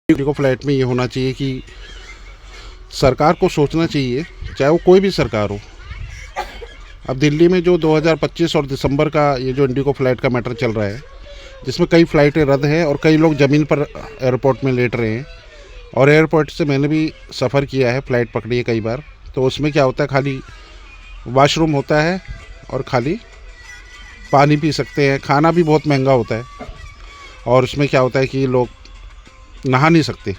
को फ्लैट में ये होना चाहिए कि सरकार को सोचना चाहिए, चाहे वो कोई भी सरकार हो। अब दिल्ली में जो 2025 और दिसंबर का ये जो इंडिगो फ्लाइट का मैटर चल रहा है, जिसमें कई फ़्लाइटें रद्द हैं और कई लोग ज़मीन पर एयरपोर्ट में लेट रहे हैं। और एयरपोर्ट से मैंने भी सफ़र किया है, फ़्लाइट पकड़ी है कई बार। तो उसमें क्या होता है, खाली वाशरूम होता है और खाली पानी पी सकते हैं। खाना भी बहुत महंगा होता है और उसमें क्या होता है कि लोग नहा नहीं सकते।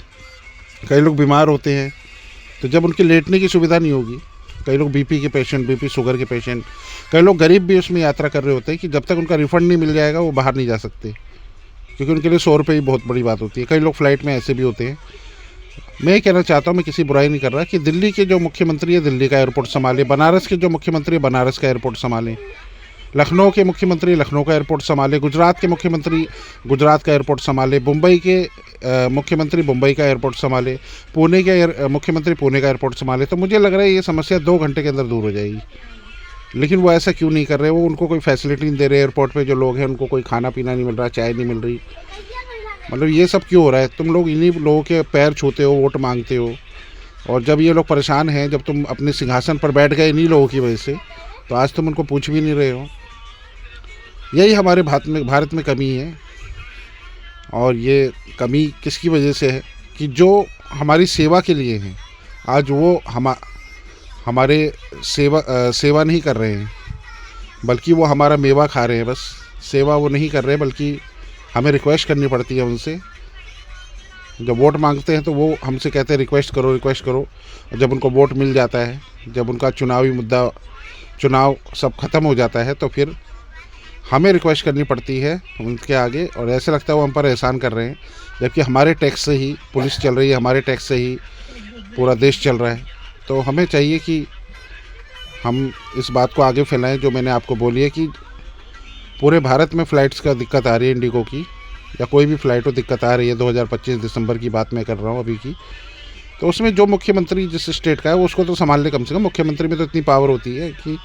कई लोग बीमार होते हैं, तो जब उनके लेटने की सुविधा नहीं होगी, कई लोग बीपी के पेशेंट, बीपी शुगर के पेशेंट, कई लोग गरीब भी उसमें यात्रा कर रहे होते हैं कि जब तक उनका रिफ़ंड नहीं मिल जाएगा वो बाहर नहीं जा सकते, क्योंकि उनके लिए 100 रुपये ही बहुत बड़ी बात होती है। कई लोग फ़्लाइट में ऐसे भी होते हैं। मैं ये कहना चाहता हूँ, मैं किसी बुराई नहीं कर रहा, कि दिल्ली के जो मुख्यमंत्री है दिल्ली का एयरपोर्ट संभाले, बनारस के जो मुख्यमंत्री है बनारस का एयरपोर्ट संभालें, लखनऊ के मुख्यमंत्री लखनऊ का एयरपोर्ट संभाले, गुजरात के मुख्यमंत्री गुजरात का एयरपोर्ट संभाले, मुंबई के मुख्यमंत्री मुंबई का एयरपोर्ट संभाले, पुणे के मुख्यमंत्री पुणे का एयरपोर्ट संभाले। तो मुझे लग रहा है ये समस्या 2 घंटे के अंदर दूर हो जाएगी। लेकिन वो ऐसा क्यों नहीं कर रहे? वो उनको कोई फैसिलिटी नहीं दे रहे। एयरपोर्ट पे जो लोग हैं उनको कोई खाना पीना नहीं मिल रहा, चाय नहीं मिल रही। मतलब ये सब क्यों हो रहा है? तुम लोग इन्हीं लोगों के पैर छूते हो, वोट मांगते हो, और जब ये लोग परेशान हैं, जब तुम अपने सिंहासन पर बैठ गए इन्हीं लोगों की वजह से, तो आज तुम उनको पूछ भी नहीं रहे हो। यही हमारे भारत में कमी है। और ये कमी किसकी वजह से है? कि जो हमारी सेवा के लिए हैं, आज वो हमारे सेवा नहीं कर रहे हैं, बल्कि वो हमारा मेवा खा रहे हैं। बस सेवा वो नहीं कर रहे हैं, बल्कि हमें रिक्वेस्ट करनी पड़ती है उनसे। जब वोट मांगते हैं तो वो हमसे कहते हैं रिक्वेस्ट करो, रिक्वेस्ट करो। और जब उनको वोट मिल जाता है, जब उनका चुनावी मुद्दा, चुनाव सब ख़त्म हो जाता है, तो फिर हमें रिक्वेस्ट करनी पड़ती है उनके आगे। और ऐसे लगता है वो हम पर एहसान कर रहे हैं, जबकि हमारे टैक्स से ही पुलिस चल रही है, हमारे टैक्स से ही पूरा देश चल रहा है। तो हमें चाहिए कि हम इस बात को आगे फैलाएं जो मैंने आपको बोली है, कि पूरे भारत में फ़्लाइट्स का दिक्कत आ रही है, इंडिगो की या कोई भी फ़्लाइट हो दिक्कत आ रही है। 2025 दिसंबर की बात मैं कर रहा हूँ अभी की। तो उसमें जो मुख्यमंत्री जिस स्टेट का है उसको तो संभाल ले कम से कम। मुख्यमंत्री में तो इतनी पावर होती है कि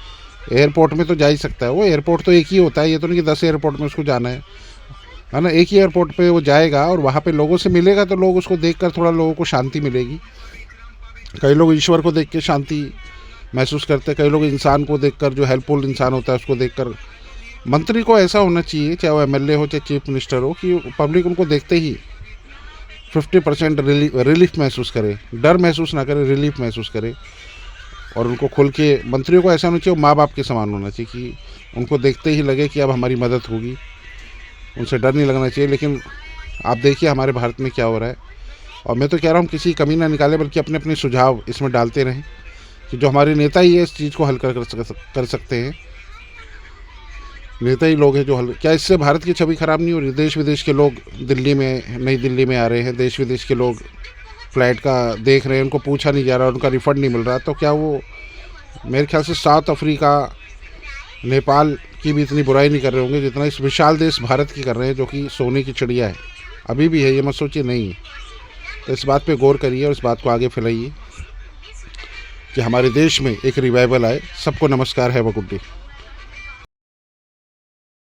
एयरपोर्ट में तो जा ही सकता है। वो एयरपोर्ट तो एक ही होता है, ये तो नहीं कि 10 एयरपोर्ट में उसको जाना है ना। एक ही एयरपोर्ट पे वो जाएगा और वहाँ पे लोगों से मिलेगा, तो लोग उसको देखकर थोड़ा लोगों को शांति मिलेगी। कई लोग ईश्वर को देख के शांति महसूस करते हैं, कई लोग इंसान को देखकर, जो हेल्पफुल इंसान होता है उसको देखकर। मंत्री को ऐसा होना चाहिए, चाहे वो एमएलए हो चाहे चीफ मिनिस्टर हो, कि पब्लिक उनको देखते ही 50% रिलीफ महसूस करे, डर महसूस ना करे, रिलीफ महसूस करे। और उनको खुल के, मंत्रियों को ऐसा होना चाहिए, माँ बाप के समान होना चाहिए, कि उनको देखते ही लगे कि अब हमारी मदद होगी, उनसे डर नहीं लगना चाहिए। लेकिन आप देखिए हमारे भारत में क्या हो रहा है। और मैं तो कह रहा हूँ किसी कमी ना निकाले, बल्कि अपने अपने सुझाव इसमें डालते रहें, कि जो हमारे नेता ही है इस चीज़ को हल कर सकते हैं। नेता ही लोग हैं जो हल। क्या इससे भारत की छवि ख़राब नहीं हो रही? देश विदेश के लोग दिल्ली में, नई दिल्ली में आ रहे हैं, देश विदेश के लोग फ़्लाइट का देख रहे हैं, उनको पूछा नहीं जा रहा, उनका रिफ़ंड नहीं मिल रहा। तो क्या वो, मेरे ख्याल से साउथ अफ्रीका, नेपाल की भी इतनी बुराई नहीं कर रहे होंगे जितना इस विशाल देश भारत की कर रहे हैं, जो कि सोने की चिड़िया है, अभी भी है, ये मत सोचिए नहीं है। तो इस बात पे गौर करिए और इस बात को आगे फैलाइए कि हमारे देश में एक रिवाइवल आए। सबको नमस्कार है, गुड डे।